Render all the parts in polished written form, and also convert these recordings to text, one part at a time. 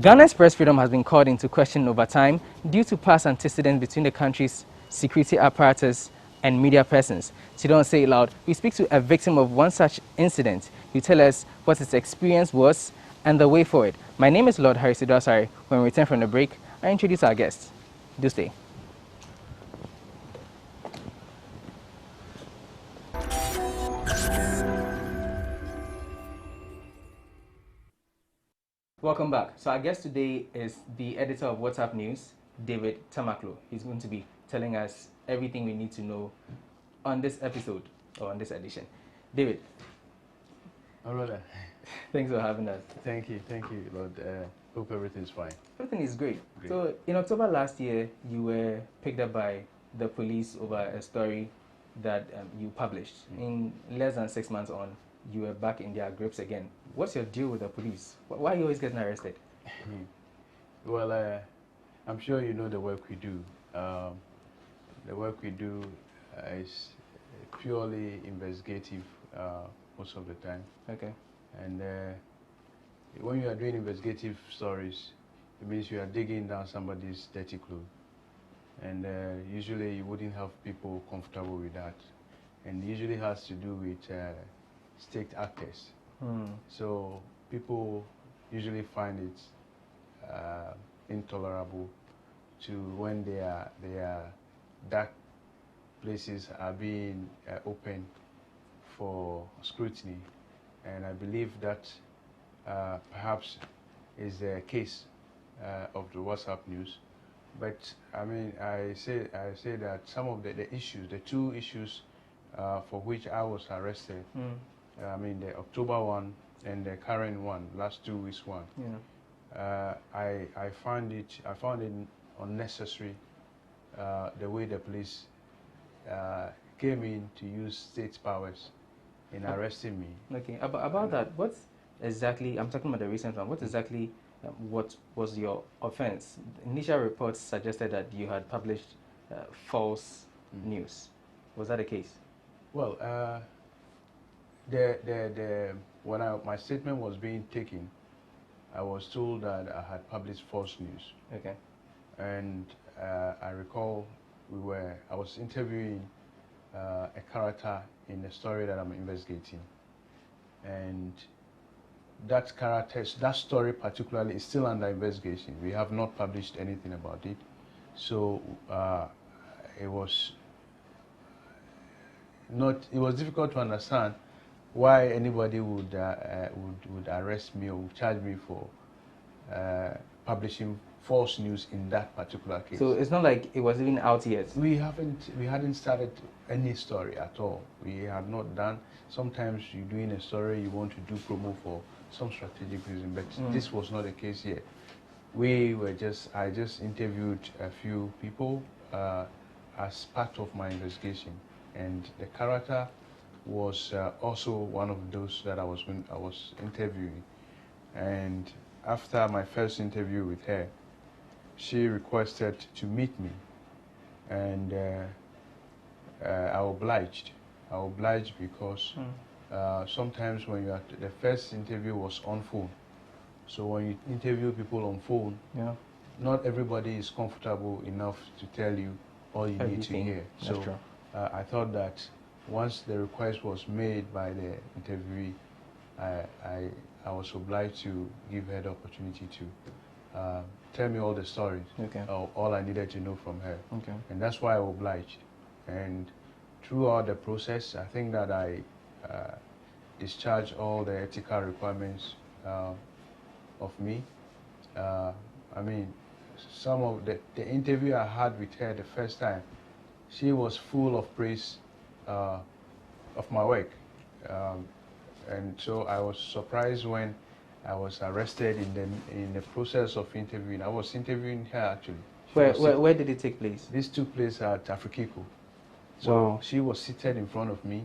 Ghana's press freedom has been called into question over time due to past antecedents between the country's security apparatus and media persons. To don't say it loud, we speak to a victim of one such incident who tell us what his experience was and the way forward. My name is Lord Harry Sidosari. When we return from the break, I introduce our guests. Do stay. Welcome back. So our guest today is the editor of Whatsup News, David Tamaklo. He's going to be telling us everything we need to know on this episode or on this edition. David. All right. Thanks for having us. Thank you, Lord. Hope everything's fine. Everything is great. Great. So in October last year, you were picked up by the police over a story that you published. In less than 6 months on, you were back in their grips again. What's your deal with the police? Why are you always getting arrested? Well, I'm sure you know the work we do. The work we do is purely investigative most of the time. Okay. And when you are doing investigative stories, it means you are digging down somebody's dirty clothes. And usually you wouldn't have people comfortable with that. And usually has to do with state actors. So people usually find it intolerable to when their dark places are being open for scrutiny. And I believe that perhaps is the case of the Whatsup News. But I mean, I say that some of the issues, the two issues for which I was arrested, I mean the October one and the current one, last 2 weeks one. Yeah. I found it unnecessary the way the police came in to use state powers in arresting me. Okay. About that, what exactly? I'm talking about the recent one. What exactly? What was your offense? Initial reports suggested that you had published false news. Was that the case? Well, when my statement was being taken, I was told that I had published false news. Okay. And I recall I was interviewing a character in the story that I'm investigating, and that story particularly is still under investigation. We have not published anything about it, so it was difficult to understand why anybody would arrest me or would charge me for publishing false news in that particular case. So it's not like it was even out yet. We hadn't started any story at all. We had not done. Sometimes you're doing a story, you want to do promo for some strategic reason, but this was not the case yet. I just interviewed a few people as part of my investigation, and the character was also one of those that I was interviewing. And after my first interview with her, she requested to meet me, and I obliged. I obliged because sometimes when the first interview was on phone, so when you interview people on phone, not everybody is comfortable enough to tell you all you need to hear. That's true. I thought that once the request was made by the interviewee, I was obliged to give her the opportunity to tell me all the stories, all I needed to know from her. Okay. And that's why I obliged. And throughout the process, I think that I discharged all the ethical requirements of me. I mean, some of the interview I had with her the first time, she was full of praise of my work. And so I was surprised when I was arrested in the process of interviewing. I was interviewing her actually. Where did it take place? This took place at Afrikiko. So wow. She was seated in front of me,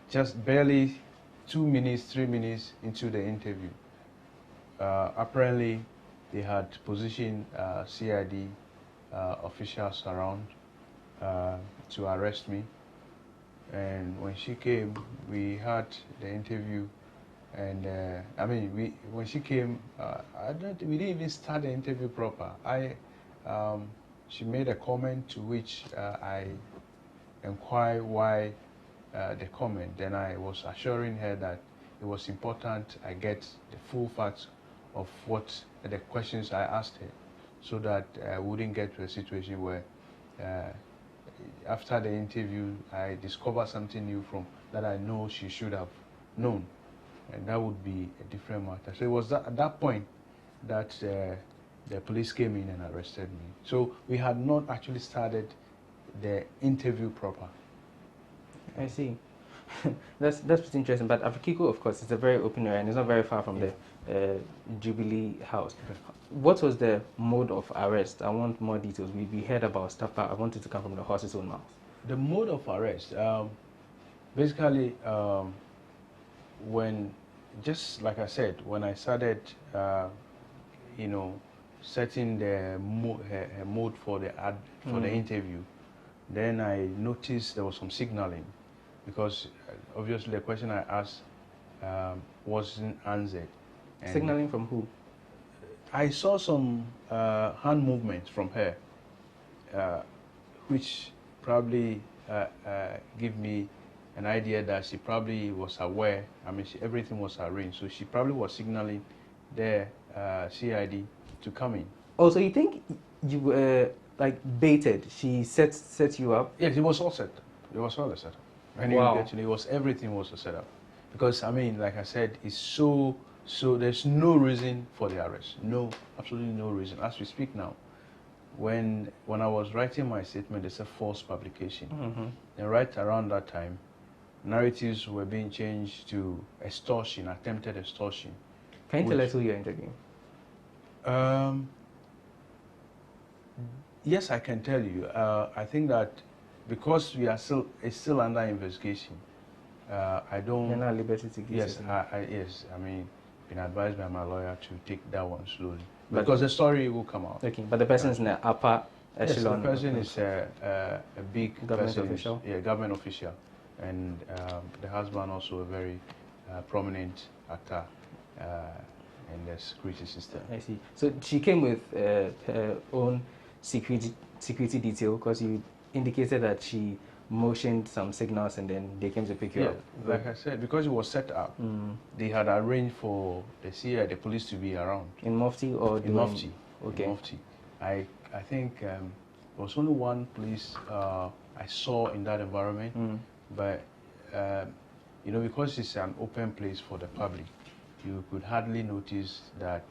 just barely 2 minutes, 3 minutes into the interview. Apparently, they had positioned CID officials around to arrest me. And when she came, we had the interview And I mean, when she came, we didn't even start the interview proper. She made a comment to which I inquired why the comment. Then I was assuring her that it was important I get the full facts of what the questions I asked her, so that I wouldn't get to a situation where after the interview I discover something new from that I know she should have known, and that would be a different matter. So it was at that point that the police came in and arrested me. So we had not actually started the interview proper. I see. That's pretty interesting. But Afrikiko, of course, is a very open area and it's not very far from the Jubilee House. What was the mode of arrest? I want more details. We heard about stuff, but I want it to come from the horse's own mouth. The mode of arrest, basically, when, just like I said, when I started, setting the mode for the the interview, then I noticed there was some signaling, because obviously the question I asked wasn't answered. And signaling from who? I saw some hand movements from her, which probably give me an idea that she probably was aware. I mean, everything was arranged, so she probably was signaling the CID to come in. Oh, so you think you were like baited? She set you up? Yes, it was all set. It was all a setup. And wow. Everything was a setup. Because I mean, like I said, it's so there's no reason for the arrest. No, absolutely no reason. As we speak now, when I was writing my statement, it's a false publication. And right around that time, narratives were being changed to extortion, attempted extortion. Can you tell us who you're interviewing? Yes, I can tell you. I think that because it's still under investigation, I don't. You're not at liberty to give. Yes, yes. I mean, been advised by my lawyer to take that one slowly, because the story will come out. Okay, but the person is in the upper echelon. Yes, the person is a big government official. Yeah, government official, and the husband also a very prominent actor in the security system. I see. So she came with her own security detail, because you indicated that she motioned some signals and then they came to pick you up. Like I said, because it was set up, they had arranged for the police to be around. In Mufti or in Mufti? Okay. In Mufti. I think there was only one police I saw in that environment, but because it's an open place for the public, you could hardly notice that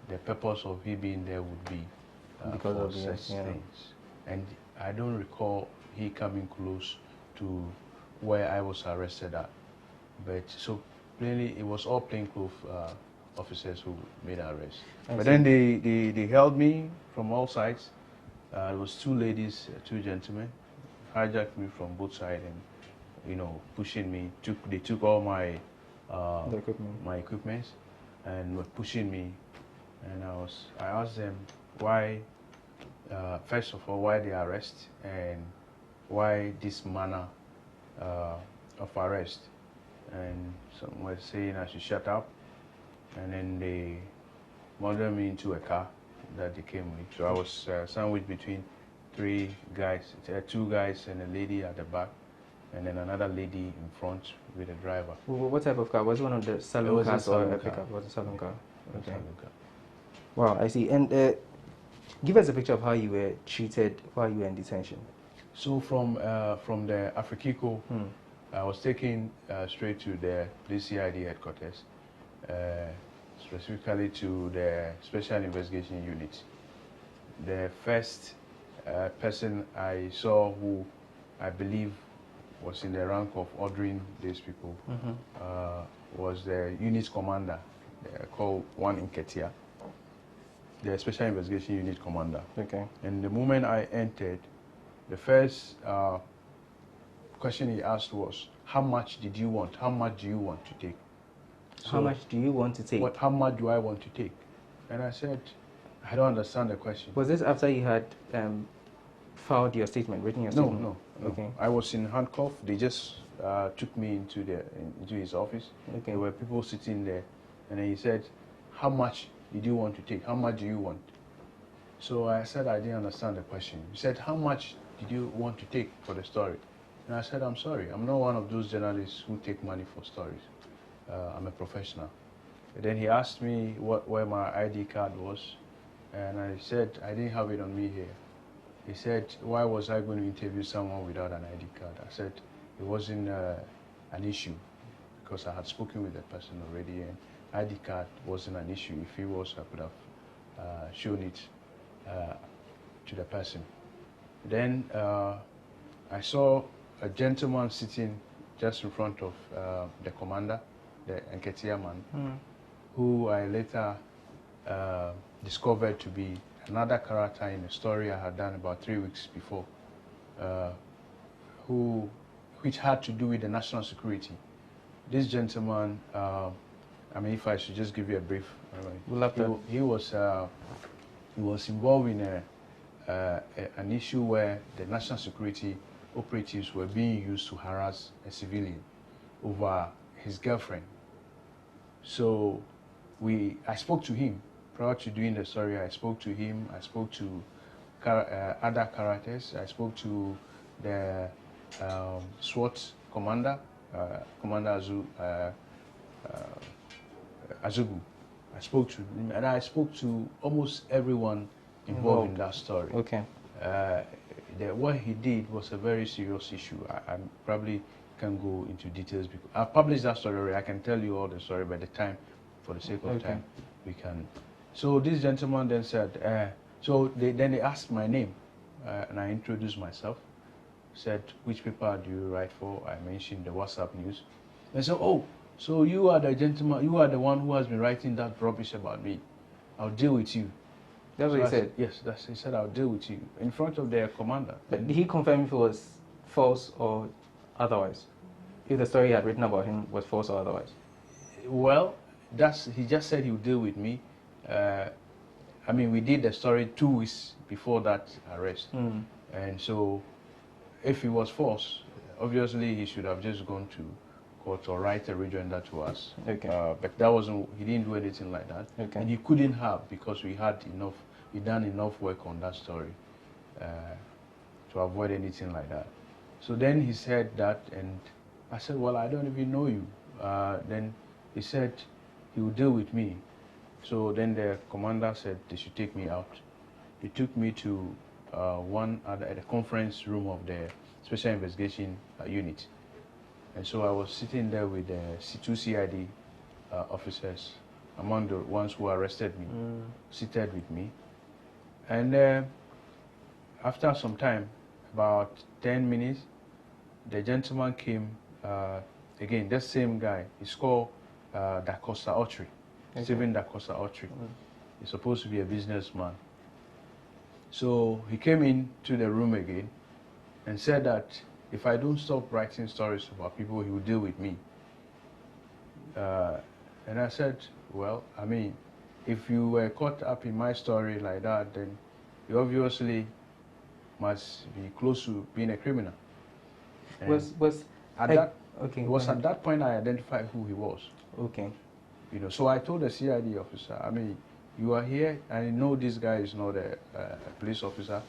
the purpose of he being there would be because of such things. And I don't recall he coming close to where I was arrested at. But so plainly, it was all plainclothes officers who made the arrest. But then they held me from all sides. There was two ladies, two gentlemen, hijacked me from both sides and, pushing me. They took all my equipment and were pushing me. And I asked them why. First of all, why the arrest and why this manner of arrest, and some were saying I should shut up, and then they mounted me into a car that they came with. So I was sandwiched between three guys, two guys and a lady at the back, and then another lady in front with a driver. What type of car? Was it one of the saloon cars or a pickup? Was it a saloon car? Okay. Wow, I see. And give us a picture of how you were treated while you were in detention. So from the Afrikiko, I was taken straight to the police CID headquarters, specifically to the Special Investigation Unit. The first person I saw, who I believe was in the rank of ordering these people, was the unit commander, called one in Ketia, the Special Investigation Unit commander. Okay. And the moment I entered, the first question he asked was, how much did you want? How much do you want to take? So how much do you want to take? How much do I want to take? And I said, I don't understand the question. Was this after you had filed your statement, written your statement? No. Okay. I was in handcuff. They just took me into his office. Okay. There were people sitting there, and then he said, "How much did you want to take? How much do you want?" So I said I didn't understand the question. He said, "How much did you want to take for the story?" And I said, "I'm sorry, I'm not one of those journalists who take money for stories. I'm a professional." And then he asked me where my ID card was, and I said I didn't have it on me here. He said, "Why was I going to interview someone without an ID card?" I said it wasn't an issue because I had spoken with the person already, and ID card wasn't an issue. If it was, I could have shown it to the person. Then I saw a gentleman sitting just in front of the commander, the Nketia man, who I later discovered to be another character in a story I had done about 3 weeks before, which had to do with the national security. This gentleman, I mean, if I should just give you a brief, he was involved in an issue where the national security operatives were being used to harass a civilian over his girlfriend. So I spoke to him prior to doing the story. I spoke to him. I spoke to other characters. I spoke to the SWAT commander, Commander Azugu. I spoke to him, and I spoke to almost everyone involved in that story. Okay. What he did was a very serious issue. I probably can't go into details because I've published that story already. I can tell you all the story by the time, for the sake of time, we can. So this gentleman then said, then they asked my name, and I introduced myself. Said, "Which paper do you write for?" I mentioned the Whatsup News. They said, "Oh, so you are the gentleman, you are the one who has been writing that rubbish about me. I'll deal with you." That's what he said? Yes, he said, "I'll deal with you," in front of their commander. But did he confirm if it was false or otherwise? If the story he had written about him was false or otherwise? Well, he just said he would deal with me. I mean, we did the story 2 weeks before that arrest. And so if it was false, obviously he should have just gone to court or write a rejoinder to us. Okay. But that wasn't, he didn't do anything like that. Okay. And he couldn't have, because we done enough work on that story to avoid anything like that. So then he said that, and I said, "Well, I don't even know you." Then he said he would deal with me. So then the commander said they should take me out. He took me to at the conference room of the Special Investigation Unit. And so I was sitting there with the C2 CID officers, among the ones who arrested me, seated with me. And after some time, about 10 minutes, the gentleman came, again, that same guy. He's called Da Costa Autry, Stephen Da Costa Autry. He's supposed to be a businessman. So he came into the room again and said that if I don't stop writing stories about people, he will deal with me. And I said, "Well, I mean, if you were caught up in my story like that, then you obviously must be close to being a criminal." And it was at that point I identified who he was. Okay. So I told the CID officer, "I mean, you are here, I know this guy is not a police officer,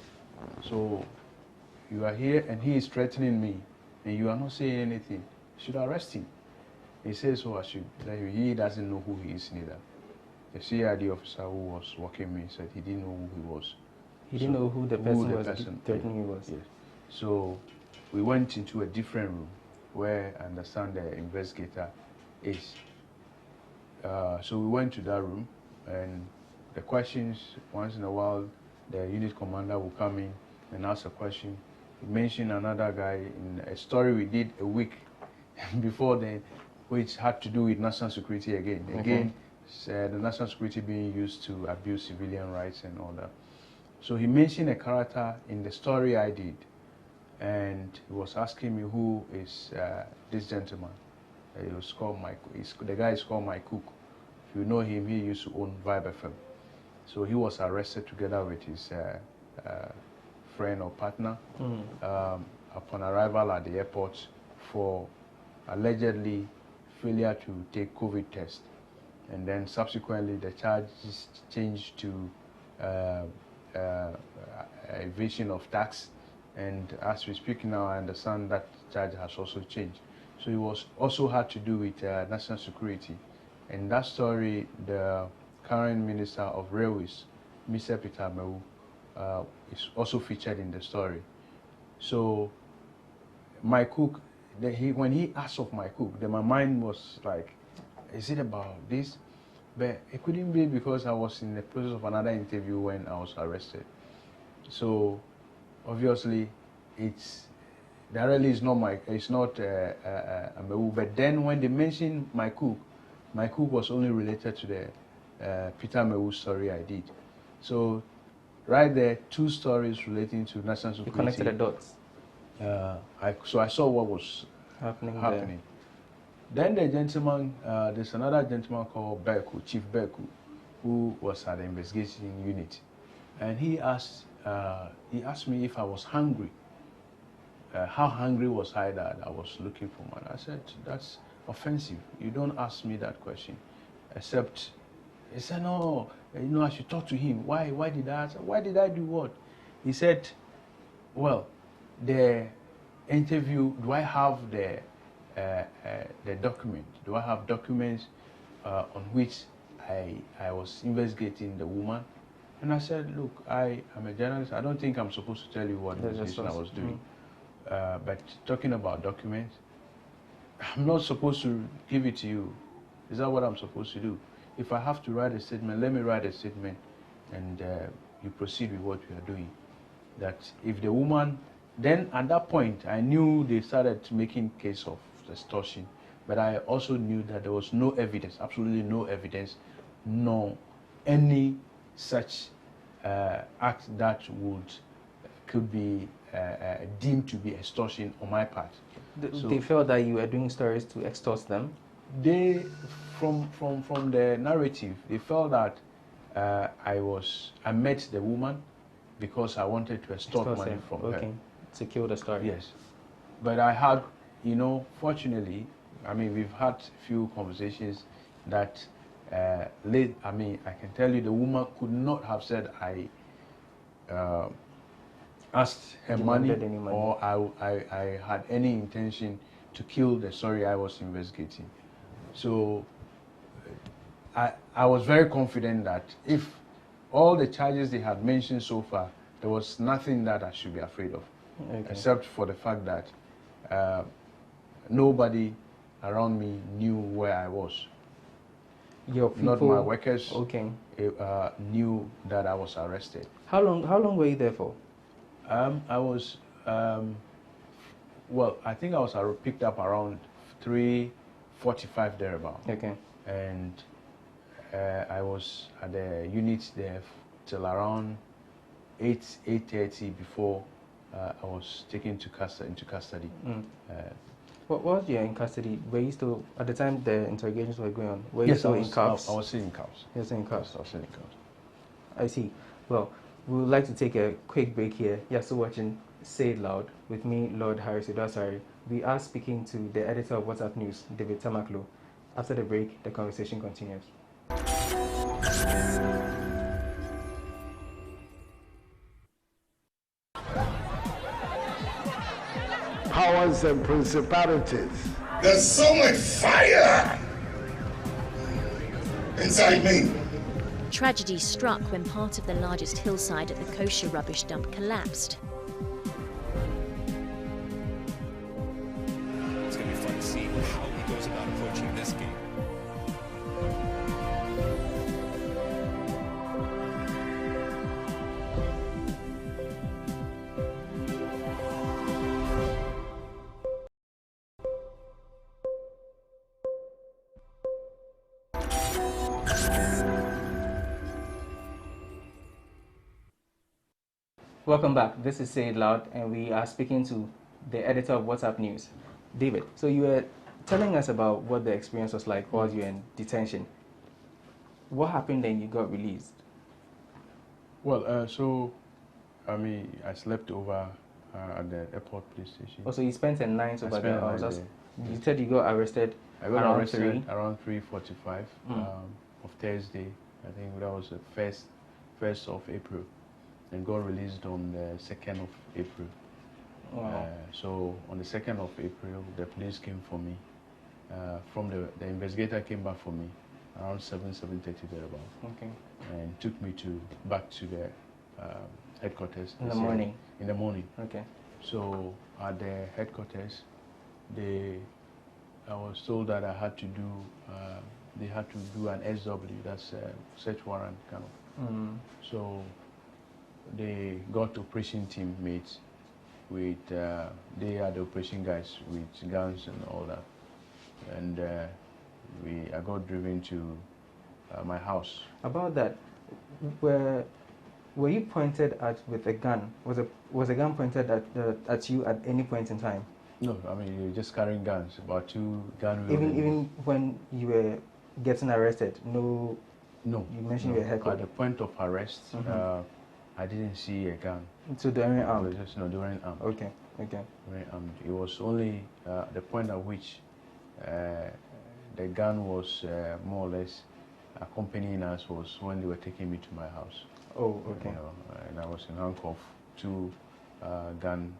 so you are here and he is threatening me, and you are not saying anything. You should arrest him." He says, "So I should." He doesn't know who he is neither. The CID officer who was working me said he didn't know who he was. He didn't know who the person threatening him was? Yes. So we went into a different room where I understand the investigator is. So we went to that room, and the questions, once in a while, the unit commander will come in and ask a question. He mentioned another guy in a story we did a week before then, which had to do with national security again. Again, the national security being used to abuse civilian rights and all that. So he mentioned a character in the story I did, and he was asking me who is this gentleman. He was called Mike. The guy is called Mike Cook. If you know him, he used to own Vibe FM. So he was arrested together with his friend or partner upon arrival at the airport for allegedly failure to take COVID test. And then subsequently the charges changed to evasion of tax. And as we speak now, I understand that charge has also changed. So it was also had to do with national security. And that story, the current Minister of Railways, Mr. Peter Mewu, is also featured in the story. So my cook, when he asked of my cook, then my mind was like, is it about this? But it couldn't be, because I was in the process of another interview when I was arrested. So obviously, that really is not Mewu. But then when they mentioned my cook was only related to the Peter Mewu story I did. So right there, two stories relating to national security. You connected the dots. So I saw what was happening. Then the gentleman, there's another gentleman called Berku, Chief Berku, who was at the investigation unit, and he asked me if I was hungry. How hungry was I that I was looking for money? I said, that's offensive. You don't ask me that question. Except, he said, no, I should talk to him. Why did I ask? Why did I do what? He said, well, the interview, do I have the document? Do I have documents on which I was investigating the woman? And I said, look, I am a journalist. I don't think I'm supposed to tell you what investigation I was doing. But talking about documents, I'm not supposed to give it to you. Is that what I'm supposed to do? If I have to write a statement, let me write a statement, and you proceed with what you are doing. That if the woman, then at that point, I knew they started making case of extortion, but I also knew that there was no evidence, absolutely no evidence, no any such act that could be deemed to be extortion on my part. So they felt that you were doing stories to extort them? They, from the narrative, they felt that I met the woman because I wanted to extort money from her. To kill the story. Yes. But I had, fortunately, we've had a few conversations that I can tell you the woman could not have said I asked her money, or I had any intention to kill the story I was investigating. So I was very confident that if all the charges they had mentioned so far, there was nothing that I should be afraid of, except for the fact that nobody around me knew where I was. Your people, not my workers, knew that I was arrested. How long were you there for? I was, well, I think I was picked up around 3:45 thereabout. Okay. And I was at the unit there till around 8:30 before I was taken into custody. What was you in custody? Were you still, at the time the interrogations were going on, were you still in cuffs? I was still in cuffs. You were still in cuffs? I was still in cuffs. I see. Well, we would like to take a quick break here. You're still watching Say It Loud with me, Lord Harris Udasari. We are speaking to the editor of Whatsup News, David Tamaklo. After the break, the conversation continues. Powers and principalities. There's so much fire inside me. Tragedy struck when part of the largest hillside at the kosher rubbish dump collapsed. It's going to be fun to see how he goes about approaching this game. Welcome back. This is Say It Loud, and we are speaking to the editor of Whatsup News, David. So you were telling us about what the experience was like while you were in detention. What happened then you got released? Well, I slept over at the airport police station. Also, you spent a night over there. spent a night You said you got arrested. I got around arrested 3? around 3:45 of Thursday. I think that was the first of April, and got released on the 2nd of April. Wow. So on the 2nd of April, the police came for me. From the investigator came back for me around 7:30 thereabout. Okay. And took me back to the headquarters In the morning. In the morning. Okay. So at the headquarters, I was told that I had to do they had to do an SW, that's a search warrant kind of. So they got operation team mates with they are the operation guys with guns and all that, and I got driven to my house. About that, were you pointed at with a gun? Was a gun pointed at you at any point in time? No, I mean you're just carrying guns, about 2 gun. Even when you were getting arrested, no. No. You mentioned you were heckled. At the point of arrest, I didn't see a gun. So during armed? It was just during armed. Okay. Okay. During armed. It was only the point at which the gun was more or less accompanying us was when they were taking me to my house. Oh, okay. You know, and I was in handcuff, 2 gun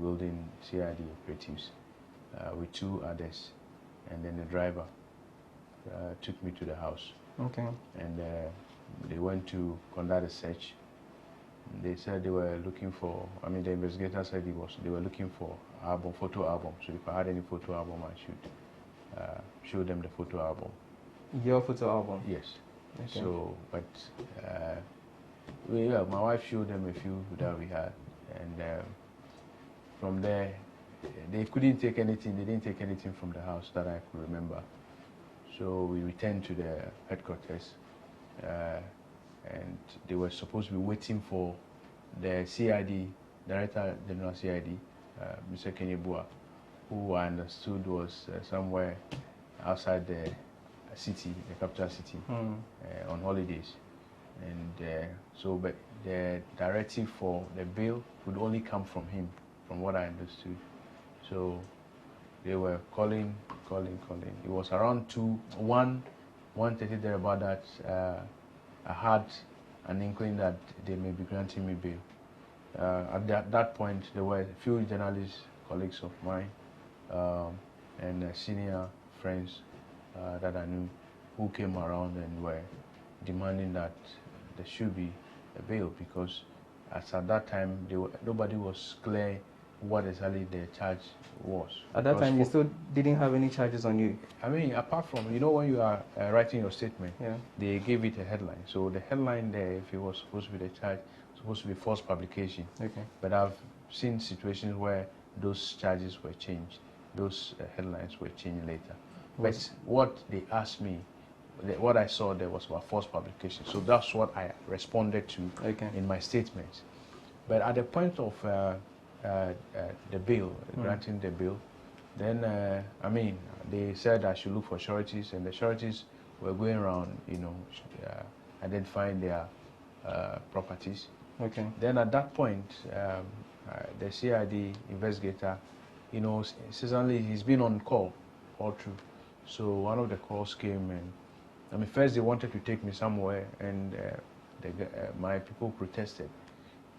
wielding CID operatives with 2 others, and then the driver took me to the house. Okay. And they went to conduct a search. They said they were looking for, I mean the investigator said they were looking for photo album. So if I had any photo album, I should show them the photo album. Your photo album? Yes. Okay. So, but yeah, my wife showed them a few that we had, and from there, they couldn't take anything. They didn't take anything from the house that I could remember. So we returned to the headquarters, and they were supposed to be waiting for the CID, Director General CID, Mr. Kenyebua, who I understood was somewhere outside the city, the capital city, on holidays. And so but the directive for the bail would only come from him, from what I understood. So they were calling. It was around 1:30 there about that. I had an inkling that they may be granting me bail. At that point, there were a few journalist colleagues of mine and senior friends that I knew who came around and were demanding that there should be a bail, because as at that time nobody was clear what exactly the charge was. At that time, you still didn't have any charges on you? I mean, apart from, you know, when you are writing your statement, yeah, they gave it a headline. So the headline there, if it was supposed to be the charge, was supposed to be false publication. Okay. But I've seen situations where those charges were changed. Those headlines were changed later. But what they asked me, what I saw there was about false publication. So that's what I responded to in my statements. But at the point of the bill, granting the bill, then I mean, they said I should look for sureties, and the sureties were going around, you know, identifying their properties. Okay. Then at that point, the CID investigator, you know, suddenly he's been on call all through. So one of the calls came, and I mean, first they wanted to take me somewhere, and my people protested,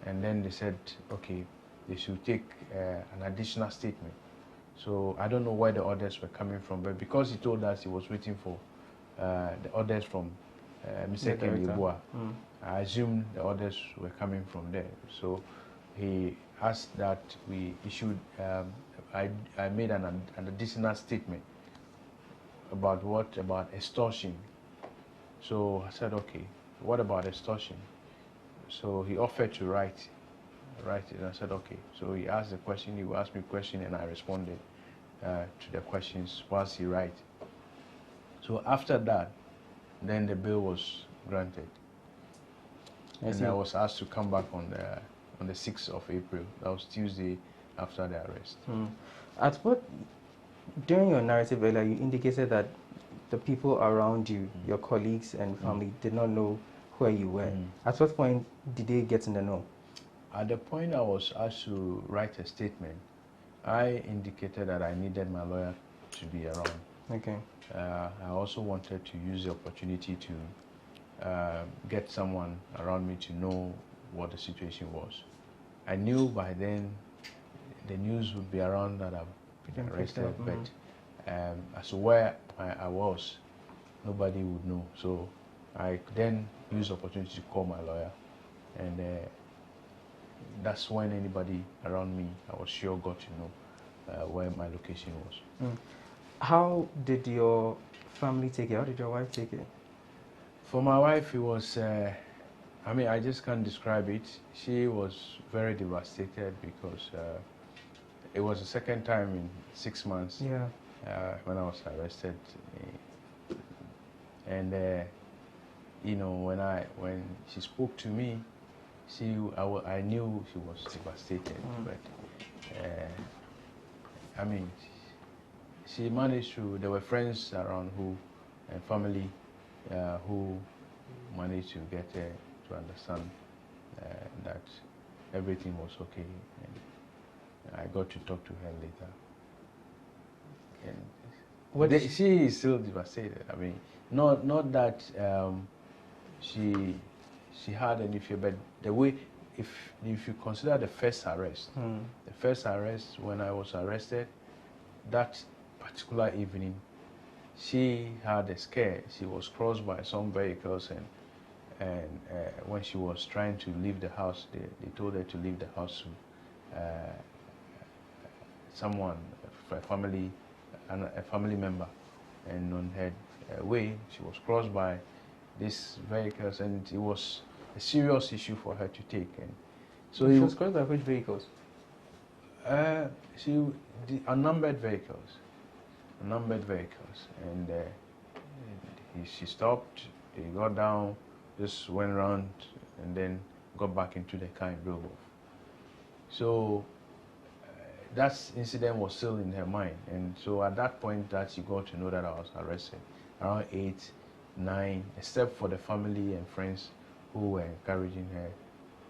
and then they said, okay, they should take an additional statement. So I don't know where the orders were coming from, but because he told us he was waiting for the orders from Mr. Kenyebua, I assumed the orders were coming from there. So he asked that we issued, I made an additional statement about what? About extortion. So I said, okay, what about extortion? So he offered to write it, and I said, okay. So he asked the question, he asked me a question, and I responded to the questions whilst he write. So after that, then the bill was granted. And I was asked to come back on the 6th of April. That was Tuesday after the arrest. At what, during your narrative earlier, you indicated that the people around you, your colleagues and family, did not know where you were. At what point did they get in the know? At the point I was asked to write a statement, I indicated that I needed my lawyer to be around. Okay. I also wanted to use the opportunity to get someone around me to know what the situation was. I knew by then the news would be around that I've been arrested, but as to where I was, nobody would know. So I then used the opportunity to call my lawyer, and that's when anybody around me, I was sure, got to know where my location was. How did your family take it? How did your wife take it? For my wife, it was, I mean, I just can't describe it. She was very devastated because it was the second time in 6 months when I was arrested. And, you know, when she spoke to me, I knew she was devastated. But, I mean, she managed to, there were friends around and family who managed to get her to understand that everything was okay. And I got to talk to her later. And she is still devastated. I mean, not that she had any fear, but the way, if you consider the first arrest, when I was arrested, that particular evening, she had a scare. She was crossed by some vehicles, and when she was trying to leave the house, they told her to leave the house to someone, a family member, and on her way, she was crossed by these vehicles, and it was a serious issue for her to take. And so she was crossed by which vehicles? The unnumbered vehicles, and she stopped. He got down, just went around, and then got back into the car and drove off. So that incident was still in her mind, and so at that point that she got to know that I was arrested, around 8, 9, except for the family and friends who were encouraging her,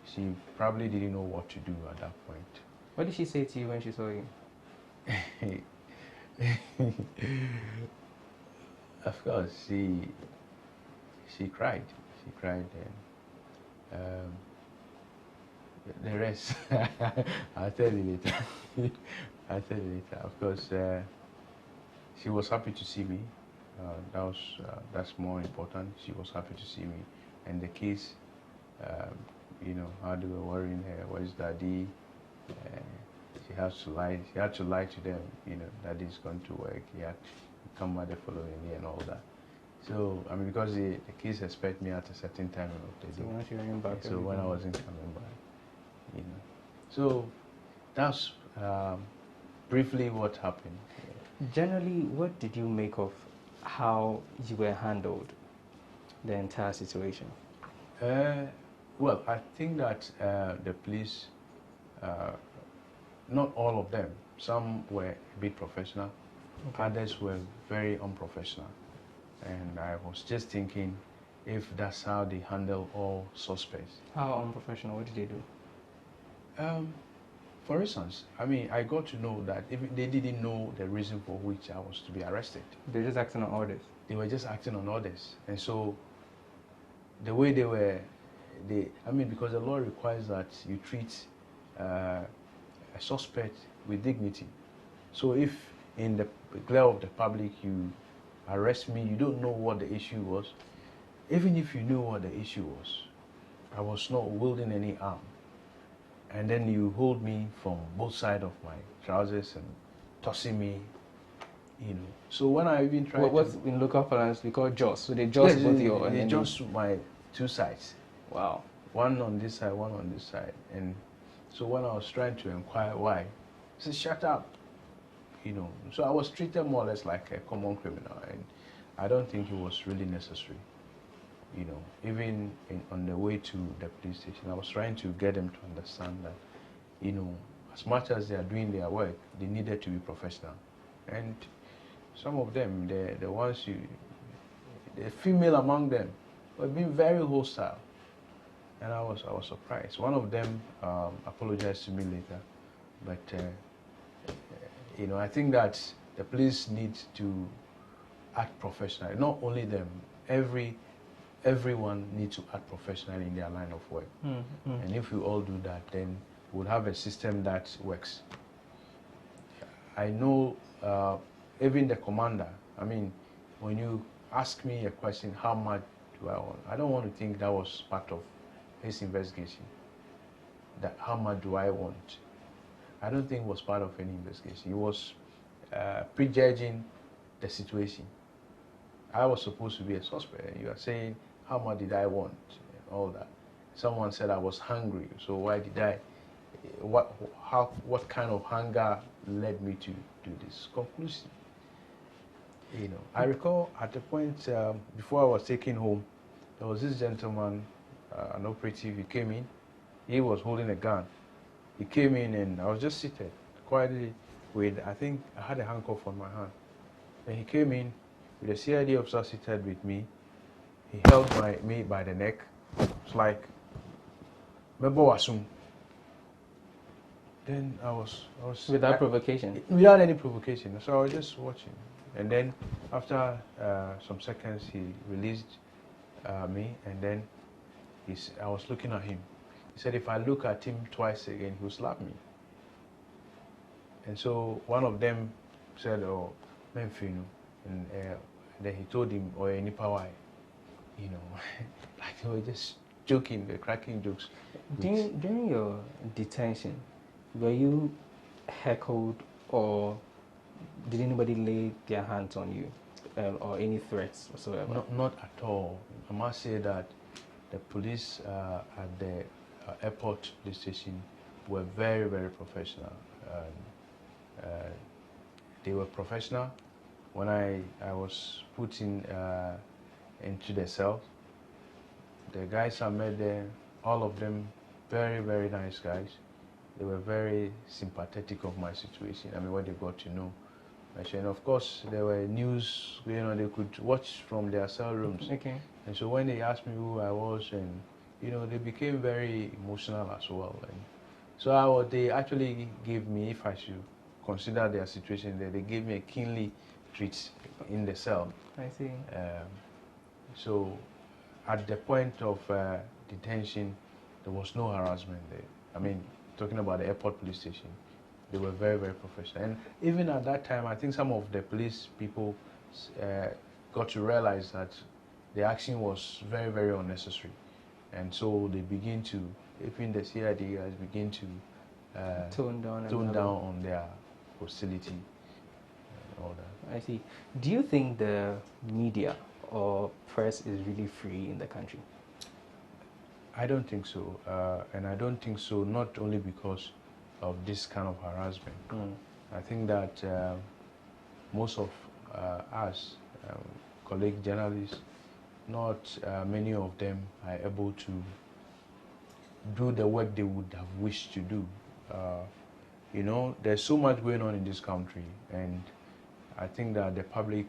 she probably didn't know what to do at that point. What did she say to you when she saw you? Of course, she cried. She cried, and the rest I'll tell you later. I'll tell you later. Of course, she was happy to see me. That's more important. She was happy to see me, and the kids, you know, how they were worrying her. Where's Daddy? She had to lie to them. You know, Daddy's gone to work. He had to come back the following day and all that. So I mean, because the kids expect me at a certain time of the day. So when I wasn't coming back, you know. So that's briefly what happened. Generally, what did you make of how you were handled, the entire situation? Well, I think that the police, not all of them, some were a bit professional, others were very unprofessional. And I was just thinking if that's how they handle all suspects. How unprofessional? What did they do? For instance, I mean, I got to know that if they didn't know the reason for which I was to be arrested. They were just acting on orders. They were just acting on orders. And so the way I mean, because the law requires that you treat a suspect with dignity. So if in the glare of the public you arrest me, you don't know what the issue was. Even if you knew what the issue was, I was not wielding any arm. And then you hold me from both sides of my trousers and tossing me, you know. So when I even tried what's in local parlance we call jaws. So they jaws both your... They jaws my two sides. Wow. One on this side, one on this side. And so when I was trying to inquire why, I said, shut up, you know. So I was treated more or less like a common criminal, and I don't think it was really necessary. You know, even on the way to the police station, I was trying to get them to understand that, you know, as much as they are doing their work, they needed to be professional. And some of them, the ones the female among them, were being very hostile. And I was surprised. One of them apologized to me later, but you know, I think that the police need to act professionally. Not only them, everyone needs to act professionally in their line of work. And if we all do that, then we'll have a system that works. I know even the commander, I mean, when you ask me a question, how much do I want? I don't want to think that was part of his investigation. That how much do I want? I don't think it was part of any investigation. He was prejudging the situation. I was supposed to be a suspect. You are saying, how much did I want? And all that. Someone said I was hungry, so why did I? What kind of hunger led me to do this conclusion? You know, I recall at the point before I was taken home, there was this gentleman, an operative. He came in. He was holding a gun. He came in, and I was just seated quietly with, I think I had a handcuff on my hand. And he came in with a CID officer seated with me. He held me by the neck. It's like, Mebo Wasum. Then I was without provocation. Without any provocation. So I was just watching. And then after some seconds, he released me, and then I was looking at him. He said, if I look at him twice again, he'll slap me. And so one of them said, oh, Memphino. And then he told him, oh, any power, you know, like they were just joking, they're cracking jokes. During your detention, were you heckled, or did anybody lay their hands on you, or any threats whatsoever? Not at all. I must say that the police at the airport police station were very, very professional. They were professional. When I was put into the cell, the guys I met there, all of them very, very nice guys. They were very sympathetic of my situation. I mean, what they got to know. And of course, there were news, you know, they could watch from their cell rooms. Okay. And so when they asked me who I was, and you know, they became very emotional as well. And so they actually gave me, if I should consider their situation there, they gave me a keenly treat in the cell. I see. So at the point of detention, there was no harassment there. I mean, talking about the airport police station, they were very, very professional. And even at that time, I think some of the police people got to realize that the action was very, very unnecessary. And so they begin to, even the CID guys begin to tone down on their hostility and all that. I see. Do you think the media or press is really free in the country? I don't think so. And I don't think so not only because of this kind of harassment. I think that most of us, colleague journalists, not many of them are able to do the work they would have wished to do. You know, there's so much going on in this country, and I think that the public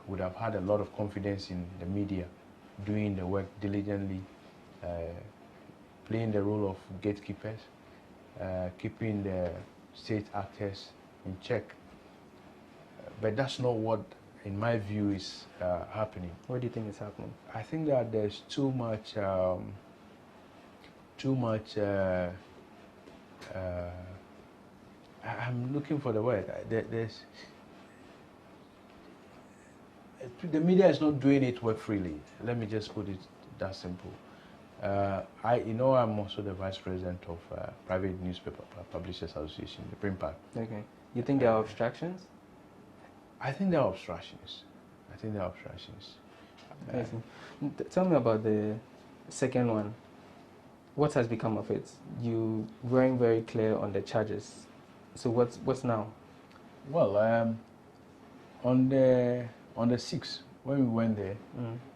would have had a lot of confidence in the media doing the work diligently, playing the role of gatekeepers, keeping the state actors in check. But that's not what, in my view, is happening. What do you think is happening? I think that there's too much I'm looking for the word. The media is not doing its work freely. Let me just put it that simple. I'm also the vice president of Private Newspaper Publishers Association, the Print. Okay. You think there are obstructions? I think there are obstructions. Tell me about the second one. What has become of it? You weren't very clear on the charges. So what's now? Well, on the 6th, when we went there,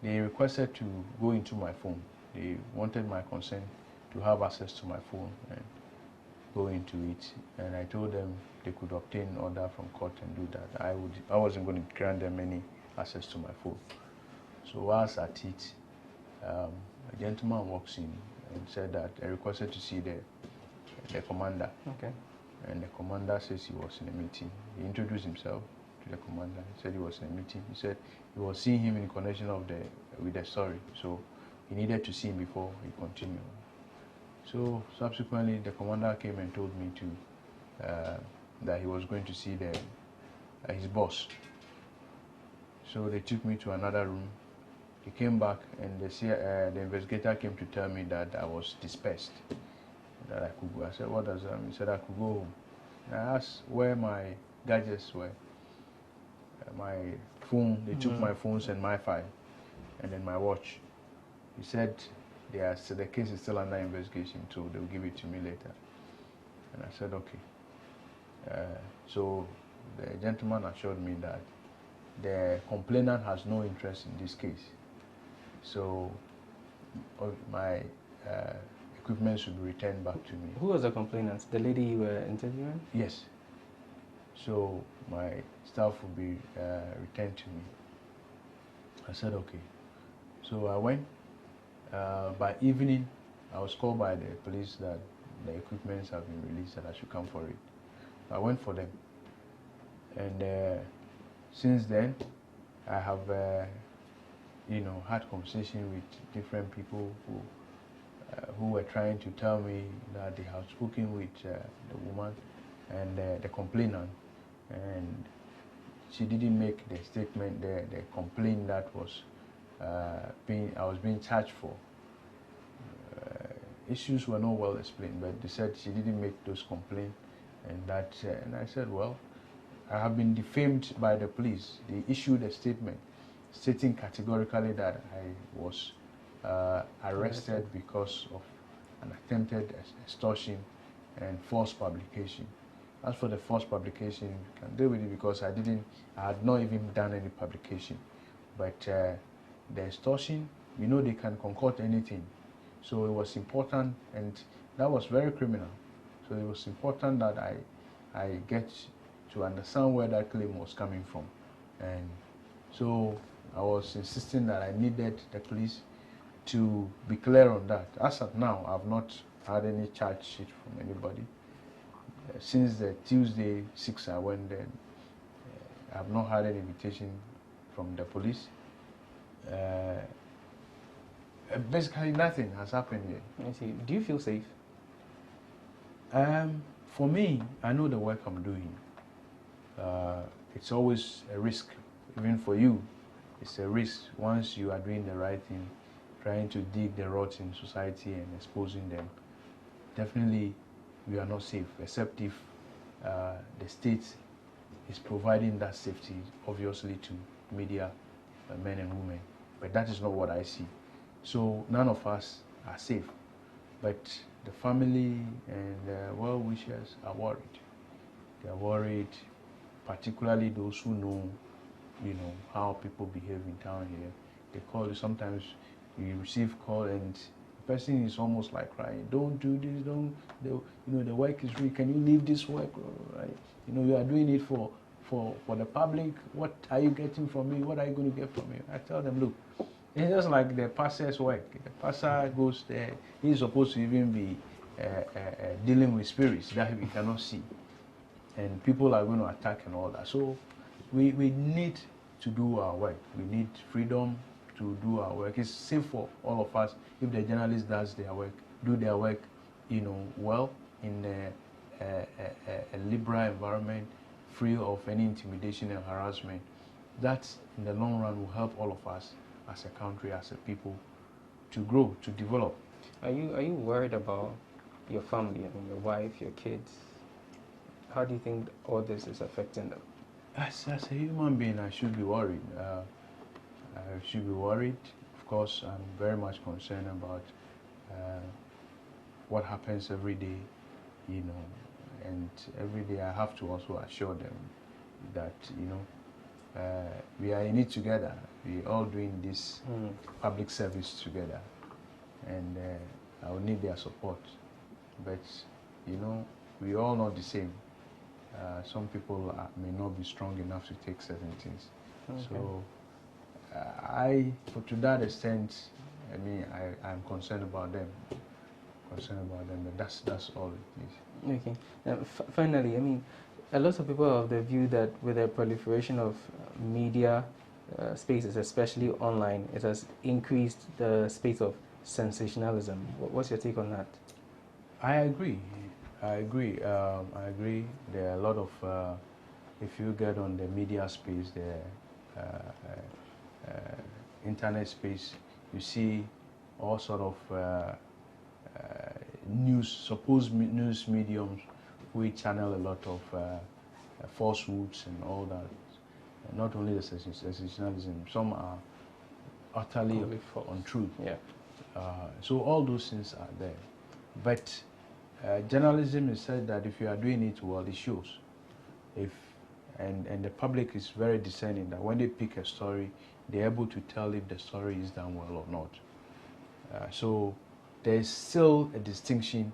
they requested to go into my phone. They wanted my consent to have access to my phone and go into it. And I told them they could obtain order from court and do that. I wasn't going to grant them any access to my phone. So whilst at it, a gentleman walks in and said that I requested to see the commander. Okay. And the commander says he was in a meeting. He introduced himself to the commander. He said he was in a meeting. He said he was seeing him in connection with the story. So he needed to see him before he continued. So subsequently, the commander came and told me that he was going to see his boss. So they took me to another room. He came back, and the investigator came to tell me that I was dispersed, that I could go. I said, what does that mean? He said I could go home. And I asked where my gadgets were. My phone, they took my phones and my file, and then my watch. He said the case is still under investigation, so they'll give it to me later. And I said, okay. So the gentleman assured me that the complainant has no interest in this case. So my equipment should be returned back to me. Who was the complainant? The lady you were interviewing? Yes. So my stuff will be returned to me. I said, okay. So I went. By evening, I was called by the police that the equipments have been released and I should come for it. I went for them. And since then, I have, had conversation with different people who were trying to tell me that they have spoken with the woman and the complainant, and she didn't make the statement, the complaint that was I was being charged for. Issues were not well explained, but they said she didn't make those complaints, and I said, well, I have been defamed by the police. They issued a statement stating categorically that I was arrested because of an attempted extortion and false publication. As for the false publication, you can deal with it because I had not even done any publication. But the extortion, they can concoct anything. So it was important, and that was very criminal. So it was important that I get to understand where that claim was coming from. And so I was insisting that I needed the police to be clear on that. As of now, I've not had any charge sheet from anybody. Since the Tuesday 6 I went there, I have not had any invitation from the police. Basically nothing has happened here. I see. Do you feel safe? For me, I know the work I'm doing. It's always a risk, even for you. It's a risk once you are doing the right thing, trying to dig the rot in society and exposing them. Definitely, we are not safe, except if the state is providing that safety, obviously, to media, men and women. But that is not what I see. So none of us are safe. But the family and well-wishers are worried. They are worried, particularly those who know, how people behave in town here. They call you, sometimes you receive call and the person is almost like crying, don't do this, the work is free, can you leave this work, right? You are doing it for the public, what are you getting from me, what are you going to get from me? I tell them, look, it's just like the pastor's work. The pastor goes there, he's supposed to even be dealing with spirits that we cannot see. And people are going to attack and all that. So we need to do our work. We need freedom to do our work. It's safe for all of us if the journalist do their work, well in a liberal environment, free of any intimidation and harassment. That, in the long run, will help all of us as a country, as a people, to grow, to develop. Are you worried about your family? I mean, your wife, your kids? How do you think all this is affecting them? As a human being, I should be worried. I should be worried. Of course, I'm very much concerned about what happens every day, and every day I have to also assure them that, we are in it together. We're all doing this public service together, and I will need their support. But, we all not the same. Some people may not be strong enough to take certain things. Okay. So, to that extent, I mean, I'm concerned about them. But that's all it is. Okay. Finally, I mean, a lot of people are of the view that with the proliferation of media spaces, especially online, it has increased the space of sensationalism. What's your take on that? I agree. I agree. There are a lot of, if you get on the media space, the internet space, you see all sort of supposed news mediums which channel a lot of falsehoods and all that. Not only the sensationalism, some are utterly untrue. Yeah. So all those things are there. But journalism is said that if you are doing it well, it shows. And the public is very discerning that when they pick a story, they're able to tell if the story is done well or not. So there's still a distinction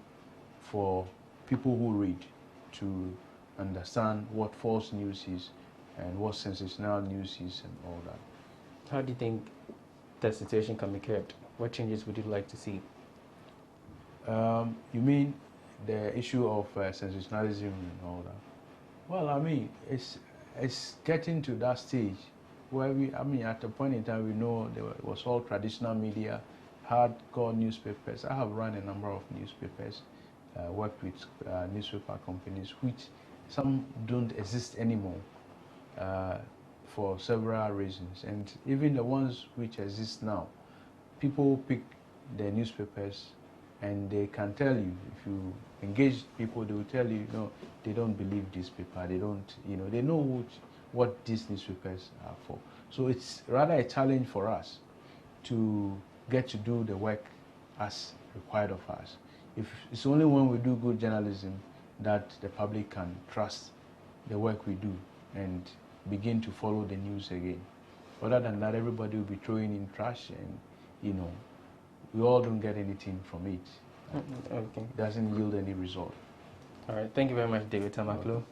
for people who read to understand what false news is and what sensational news is and all that. How do you think the situation can be curbed? What changes would you like to see? You mean the issue of sensationalism and all that? Well, I mean, it's getting to that stage where at a point in time, we know it was all traditional media, hardcore newspapers. I have run a number of newspapers, worked with newspaper companies, which some don't exist anymore for several reasons. And even the ones which exist now, people pick their newspapers and they can tell you, if you engage people, they will tell you, no, they don't believe this paper, they don't, they know what these newspapers are for. So it's rather a challenge for us to get to do the work as required of us. If it's only when we do good journalism that the public can trust the work we do and begin to follow the news again. Other than that, everybody will be throwing in trash and, we all don't get anything from it. Okay. It doesn't yield any result. All right. Thank you very much, David Tamaklo,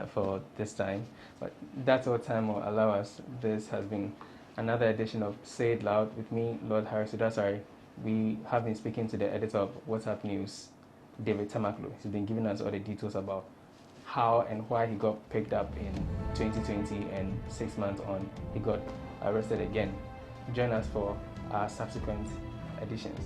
for this time. But that's all time will allow us. This has been another edition of Say It Loud with me, Lord Harris Udasari. We have been speaking to the editor of Whatsup News, David Tamaklo. He's been giving us all the details about how and why he got picked up in 2020, and 6 months on, he got arrested again. Join us for our subsequent editions.